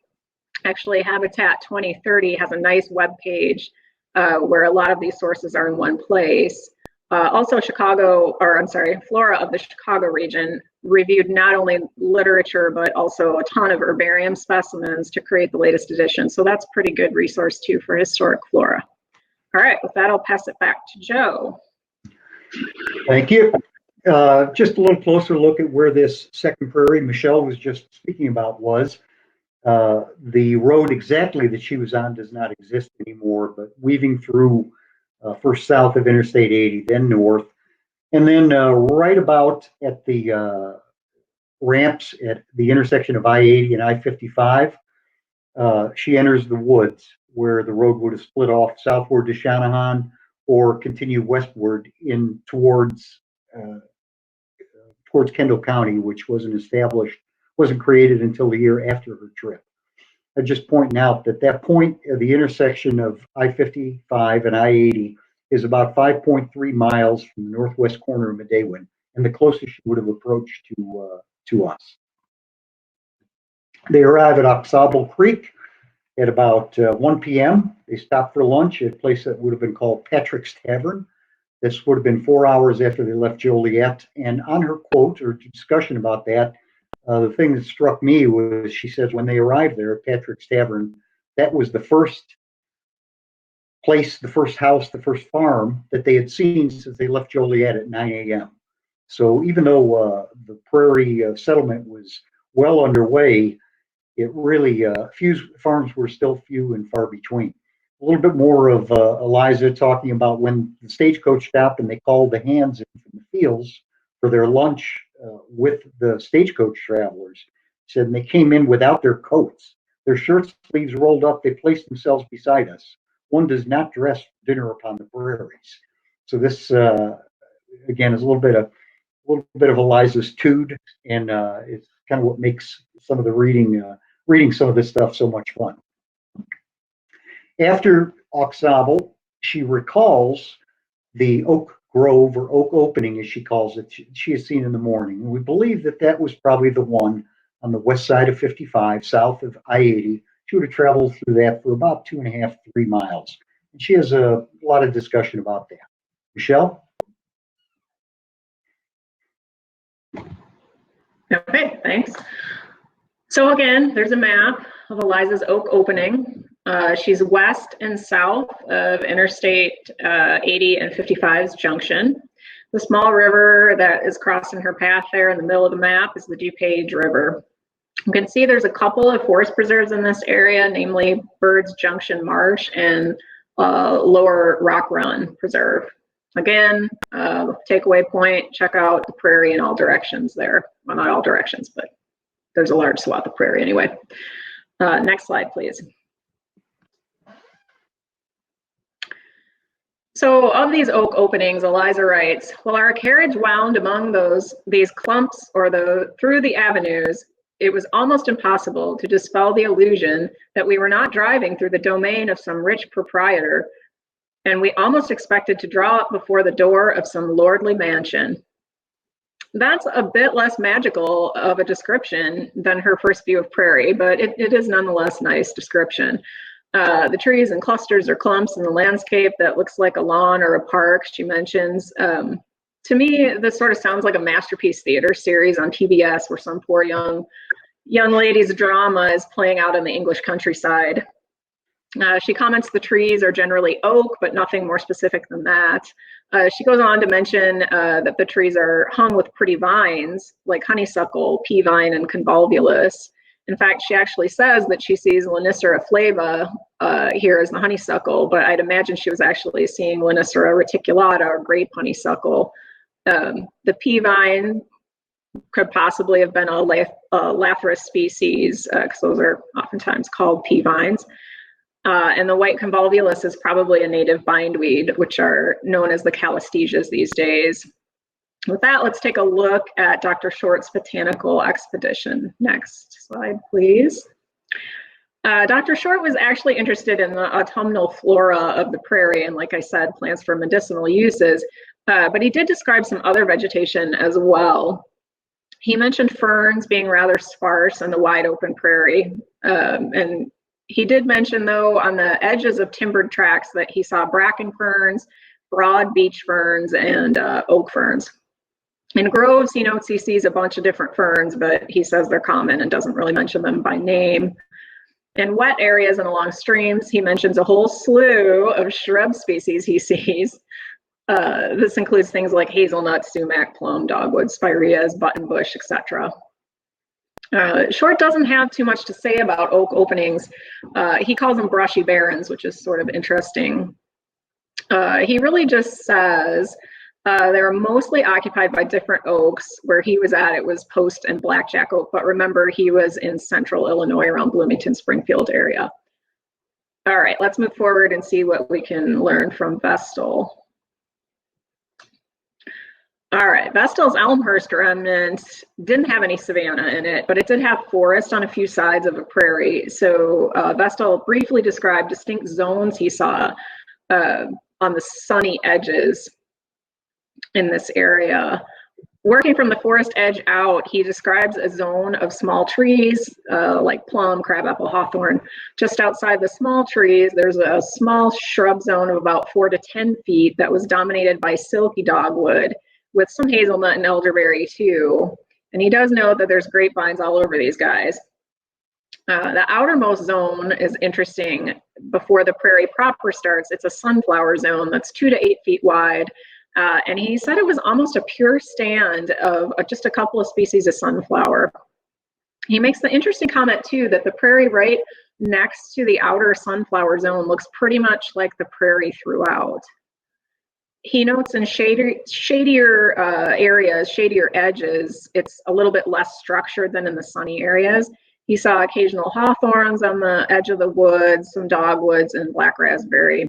Speaker 2: Actually, Habitat 2030 has a nice web page where a lot of these sources are in one place. Also, Flora of the Chicago region reviewed not only literature, but also a ton of herbarium specimens to create the latest edition. So that's a pretty good resource too for historic flora. All right, with that, I'll pass it back to Joe.
Speaker 1: Thank you. Just a little closer look at where this second prairie Michelle was just speaking about was. The road exactly that she was on does not exist anymore, but weaving through first south of Interstate 80, then north, And then right about at the ramps at the intersection of I-80 and I-55, she enters the woods where the road would have split off southward to Shanahan or continue westward in towards Kendall County, which wasn't created until the year after her trip. I'm just pointing out that that point at the intersection of I-55 and I-80 is about 5.3 miles from the northwest corner of Midewin, and the closest she would have approached to us. They arrive at Oxable Creek at about 1 p.m. They stop for lunch at a place that would have been called Patrick's Tavern. This would have been 4 hours after they left Joliet. And on her quote or discussion about that, the thing that struck me was she says when they arrived there at Patrick's Tavern, that was the first place, the first house, the first farm that they had seen since they left Joliet at 9 a.m. So even though the Prairie settlement was well underway, it really, few farms were still few and far between. A little bit more of Eliza talking about when the stagecoach stopped and they called the hands in from the fields for their lunch with the stagecoach travelers. She said, and they came in without their coats, their shirt sleeves rolled up, they placed themselves beside us. One does not dress for dinner upon the prairies. So this, again, is a little bit of Eliza's tude, and it's kind of what makes some of the reading some of this stuff so much fun. After Oxable, she recalls the oak grove or oak opening, as she calls it, she has seen in the morning. And we believe that that was probably the one on the west side of 55, south of I-80. She would have traveled through that for about 2.5, 3 miles. And she has a lot of discussion about that. Michelle?
Speaker 2: Okay, thanks. So again, there's a map of Eliza's oak opening. She's west and south of Interstate 80 and 55's junction. The small river that is crossing her path there in the middle of the map is the DuPage River. You can see there's a couple of forest preserves in this area, namely Bird's Junction Marsh and Lower Rock Run Preserve. Again, takeaway point, check out the prairie in all directions there. Well, not all directions, but there's a large swath of prairie anyway. Next slide, please. So of these oak openings, Eliza writes, while our carriage wound among these clumps or through the avenues, it was almost impossible to dispel the illusion that we were not driving through the domain of some rich proprietor, and we almost expected to draw up before the door of some lordly mansion. That's a bit less magical of a description than her first view of prairie, but it is nonetheless a nice description. The trees and clusters or clumps in the landscape that looks like a lawn or a park, she mentions. To me, this sort of sounds like a masterpiece theater series on TBS where some poor young lady's drama is playing out in the English countryside. She comments the trees are generally oak, but nothing more specific than that. She goes on to mention that the trees are hung with pretty vines like honeysuckle, pea vine, and convolvulus. In fact, she actually says that she sees Lonicera flava here as the honeysuckle, but I'd imagine she was actually seeing Lonicera reticulata or grape honeysuckle. The pea vine could possibly have been a Lathyrus species, because those are oftentimes called pea vines. And the white convolvulus is probably a native bindweed, which are known as the calistesias these days. With that, let's take a look at Dr. Short's botanical expedition. Next slide, please. Dr. Short was actually interested in the autumnal flora of the prairie, and like I said, plants for medicinal uses, but he did describe some other vegetation as well. He mentioned ferns being rather sparse on the wide open prairie, and he did mention, though, on the edges of timbered tracts that he saw bracken ferns, broad beech ferns, and oak ferns. In groves, he notes he sees a bunch of different ferns, but he says they're common and doesn't really mention them by name. In wet areas and along streams, he mentions a whole slew of shrub species he sees. This includes things like hazelnut, sumac, plum, dogwood, spireas, buttonbush, etc. Short doesn't have too much to say about oak openings. He calls them brushy barrens, which is sort of interesting. He really just says They were mostly occupied by different oaks. Where he was at, it was post and blackjack oak, but remember, he was in central Illinois around Bloomington, Springfield area. All right, let's move forward and see what we can learn from Vestal. All right, Vestal's Elmhurst remnant didn't have any savanna in it, but it did have forest on a few sides of a prairie. So Vestal briefly described distinct zones he saw on the sunny edges in this area. Working from the forest edge out, he describes a zone of small trees like plum, crabapple, hawthorn. Just outside the small trees, there's a small shrub zone of about 4 to 10 feet that was dominated by silky dogwood with some hazelnut and elderberry too. And he does note that there's grapevines all over these guys. The outermost zone is interesting. Before the prairie proper starts, it's a sunflower zone that's 2 to 8 feet wide. And he said it was almost a pure stand of just a couple of species of sunflower. He makes the interesting comment too that the prairie right next to the outer sunflower zone looks pretty much like the prairie throughout. He notes in shadier areas, shadier edges, it's a little bit less structured than in the sunny areas. He saw occasional hawthorns on the edge of the woods, some dogwoods, and black raspberry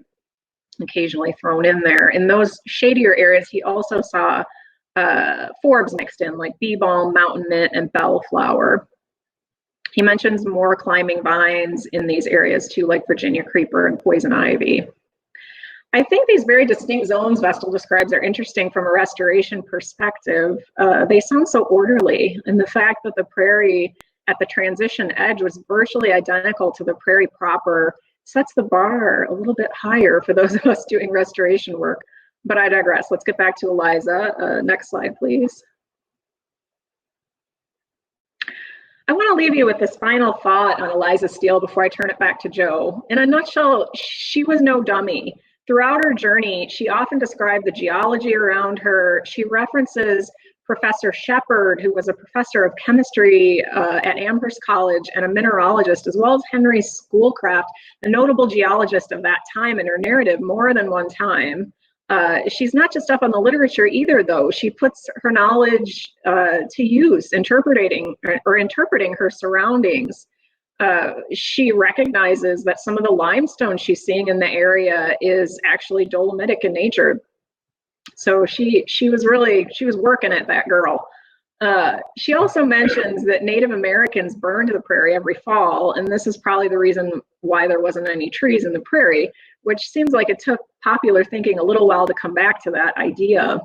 Speaker 2: occasionally thrown in there. In those shadier areas, he also saw forbs mixed in, like bee balm, mountain mint, and bellflower. He mentions more climbing vines in these areas too, like Virginia creeper and poison ivy. I think these very distinct zones Vestal describes are interesting from a restoration perspective. They sound so orderly, and the fact that the prairie at the transition edge was virtually identical to the prairie proper sets the bar a little bit higher for those of us doing restoration work. But I digress. Let's get back to Eliza. Next slide, please. I want to leave you with this final thought on Eliza Steele before I turn it back to Joe. In a nutshell, she was no dummy. Throughout her journey, she often described the geology around her. She references Professor Shepard, who was a professor of chemistry at Amherst College and a mineralogist, as well as Henry Schoolcraft, a notable geologist of that time, in her narrative more than one time. She's not just up on the literature either, though. She puts her knowledge to use, interpreting her surroundings. She recognizes that some of the limestone she's seeing in the area is actually dolomitic in nature. So she was working it, that girl. She also mentions that Native Americans burned the prairie every fall, and this is probably the reason why there wasn't any trees in the prairie, which seems like it took popular thinking a little while to come back to that idea.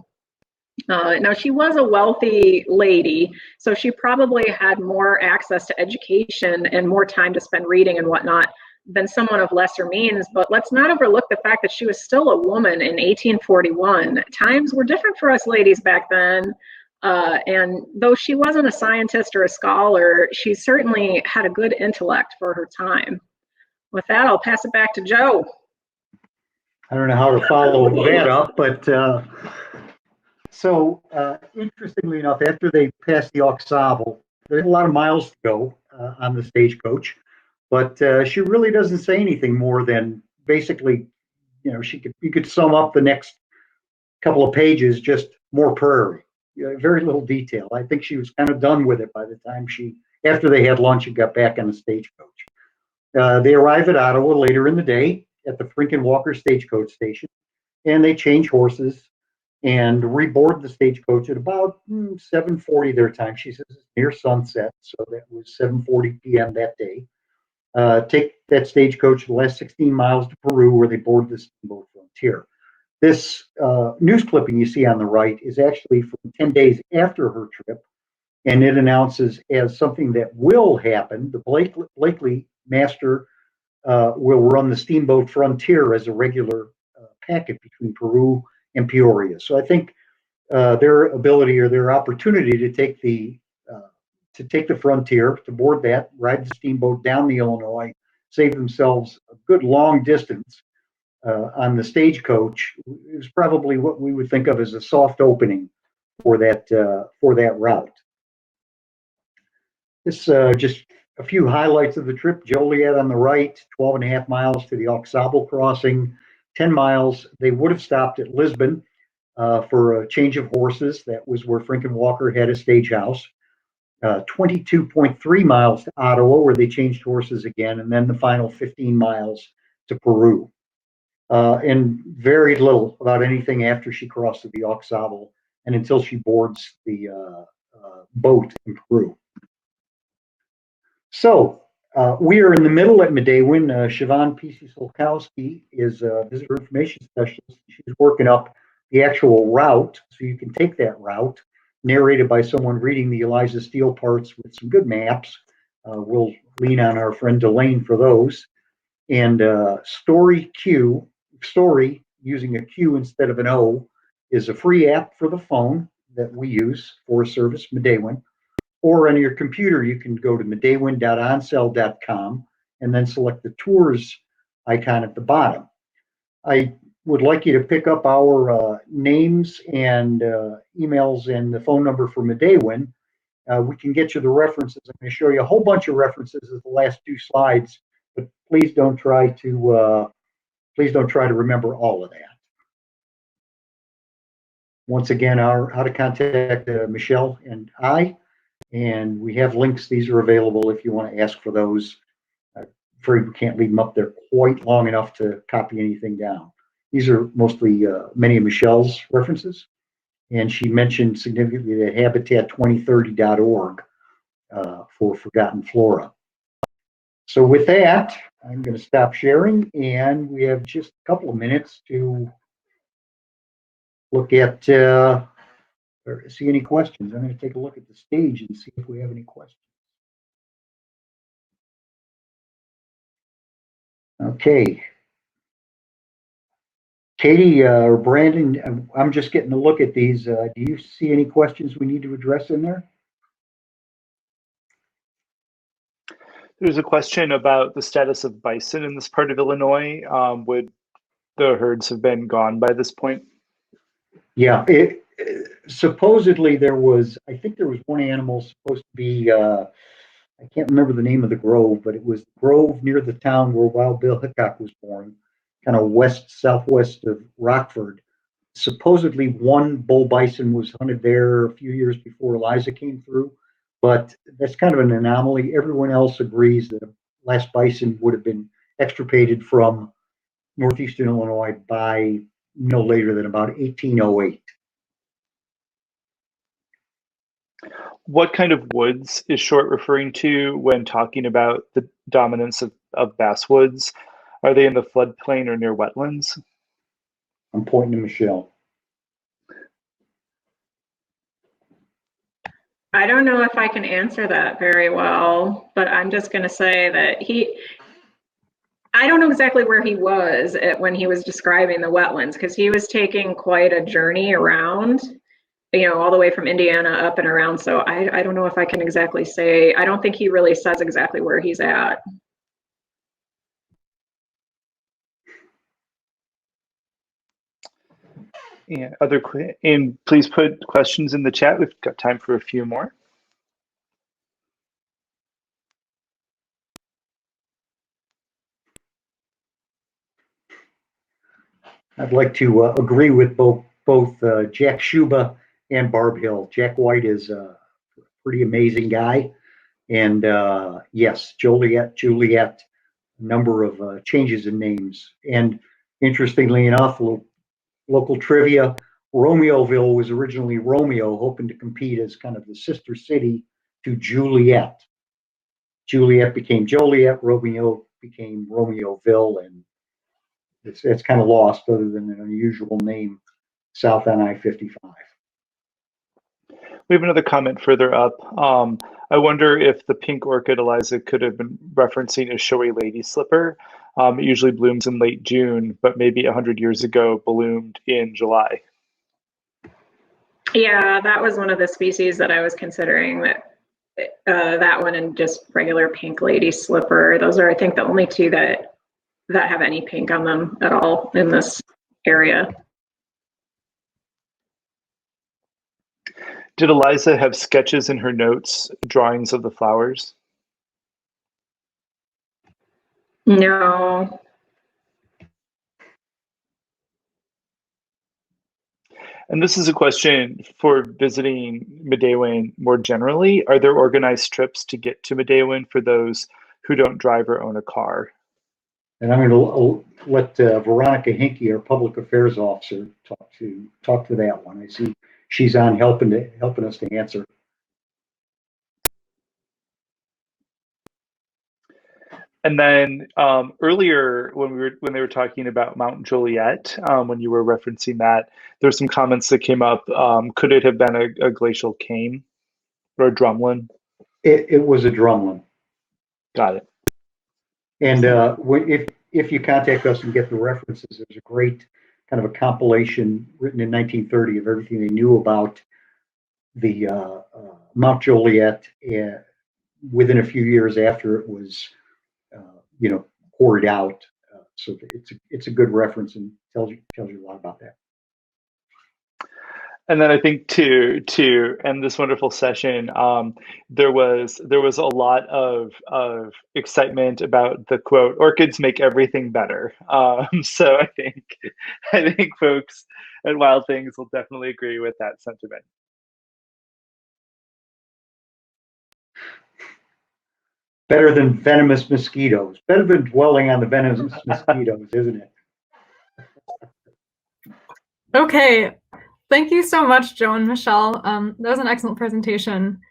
Speaker 2: Now, she was a wealthy lady, so she probably had more access to education and more time to spend reading and whatnot than someone of lesser means, but let's not overlook the fact that she was still a woman in 1841. Times were different for us ladies back then, and though she wasn't a scientist or a scholar, she certainly had a good intellect for her time. With that, I'll pass it back to Joe.
Speaker 1: I don't know how to follow that up, but so interestingly enough, after they passed the Aux Sable, there's a lot of miles to go on the stagecoach. But she really doesn't say anything more than basically, you know, you could sum up the next couple of pages, just more prairie, very little detail. I think she was kind of done with it by the time after they had lunch and got back on the stagecoach. They arrive at Ottawa later in the day at the Frink and Walker stagecoach station, and they change horses and reboard the stagecoach at about 7:40 their time. She says it's near sunset, so that was 7:40 p.m. that day. Take that stagecoach the last 16 miles to Peru, where they board the steamboat Frontier. This news clipping you see on the right is actually from 10 days after her trip, and it announces as something that will happen. The Blakely master will run the steamboat Frontier as a regular packet between Peru and Peoria. So I think their ability or their opportunity to take the Frontier, to board that, ride the steamboat down the Illinois, save themselves a good long distance on the stagecoach, is probably what we would think of as a soft opening for that route. This just a few highlights of the trip. Joliet on the right, 12.5 miles to the Aux Sable crossing, 10 miles. They would have stopped at Lisbon, for a change of horses. That was where Frank Walker had a stage house. 22.3 miles to Ottawa, where they changed horses again, and then the final 15 miles to Peru. And very little about anything after she crossed the Ogden Ave and until she boards the boat in Peru. So we are in the middle at Midewin. Siobhan P.C. is a visitor information specialist. She's working up the actual route, so you can take that route, narrated by someone reading the Eliza Steele parts with some good maps. We'll lean on our friend Delane for those. And Story using a Q instead of an O, is a free app for the phone that we use for service, Midewin. Or on your computer, you can go to midewin.onsell.com and then select the tours icon at the bottom. I would like you to pick up our names and emails and the phone number for Midewin. We can get you the references. I'm going to show you a whole bunch of references as the last two slides, but please don't try to remember all of that. Once again, how to contact Michelle and I, and we have links. These are available if you want to ask for those. I'm afraid we can't leave them up there quite long enough to copy anything down. These are mostly many of Michelle's references, and she mentioned significantly that habitat2030.org for forgotten flora. So with that, I'm going to stop sharing, and we have just a couple of minutes to look at or see any questions. I'm going to take a look at the stage and see if we have any questions. Okay. Katie or Brandon, I'm just getting a look at these. Do you see any questions we need to address in there?
Speaker 3: There's a question about the status of bison in this part of Illinois. Would the herds have been gone by this point?
Speaker 1: Yeah, supposedly I think there was one animal supposed to be, I can't remember the name of the grove, but it was the grove near the town where Wild Bill Hickok was born, kind of southwest of Rockford. Supposedly one bull bison was hunted there a few years before Eliza came through, but that's kind of an anomaly. Everyone else agrees that the last bison would have been extirpated from northeastern Illinois by no later than about 1808.
Speaker 3: What kind of woods is Short referring to when talking about the dominance of basswoods? Are they in the floodplain or near wetlands?
Speaker 1: I'm pointing to Michelle.
Speaker 2: I don't know if I can answer that very well, but I'm just going to say that I don't know exactly where he was when he was describing the wetlands, because he was taking quite a journey around, all the way from Indiana up and around. So I don't know if I can exactly say. I don't think he really says exactly where he's at.
Speaker 3: Yeah, and please put questions in the chat. We've got time for a few more.
Speaker 1: I'd like to agree with both Jack Schuba and Barb Hill. Jack White is a pretty amazing guy, and yes, Juliette, a number of changes in names. And interestingly enough, local trivia: Romeoville was originally Romeo, hoping to compete as kind of the sister city to Juliet. Juliet became Joliet, Romeo became Romeoville, and it's kind of lost, other than an unusual name south on I-55.
Speaker 3: We have another comment further up. I wonder if the pink orchid Eliza could have been referencing a showy lady slipper. It usually blooms in late June, but maybe 100 years ago bloomed in July.
Speaker 2: Yeah, that was one of the species that I was considering, that one and just regular pink lady slipper. Those are, I think, the only two that have any pink on them at all in this area.
Speaker 3: Did Eliza have sketches in her notes, drawings of the flowers?
Speaker 2: No.
Speaker 3: And this is a question for visiting Midewin more generally. Are there organized trips to get to Midewin for those who don't drive or own a car?
Speaker 1: And I'm going to let Veronica Hinkie, our public affairs officer, talk to that one. I see she's on helping us to answer.
Speaker 3: And then earlier, when they were talking about Mount Joliet, when you were referencing that, there's some comments that came up. Could it have been a glacial cane or a drumlin?
Speaker 1: It was a drumlin.
Speaker 3: Got it.
Speaker 1: And if you contact us and get the references, there's a great kind of a compilation written in 1930 of everything they knew about the Mount Joliet within a few years after it was quarried out. So it's a good reference and tells you a lot about that.
Speaker 3: And then I think to end this wonderful session, there was a lot of excitement about the quote, "Orchids make everything better." So I think folks at Wild Things will definitely agree with that sentiment.
Speaker 1: Better than venomous mosquitoes. Better than dwelling on the venomous mosquitoes, isn't it?
Speaker 4: Okay. Thank you so much, Joe and Michelle. That was an excellent presentation.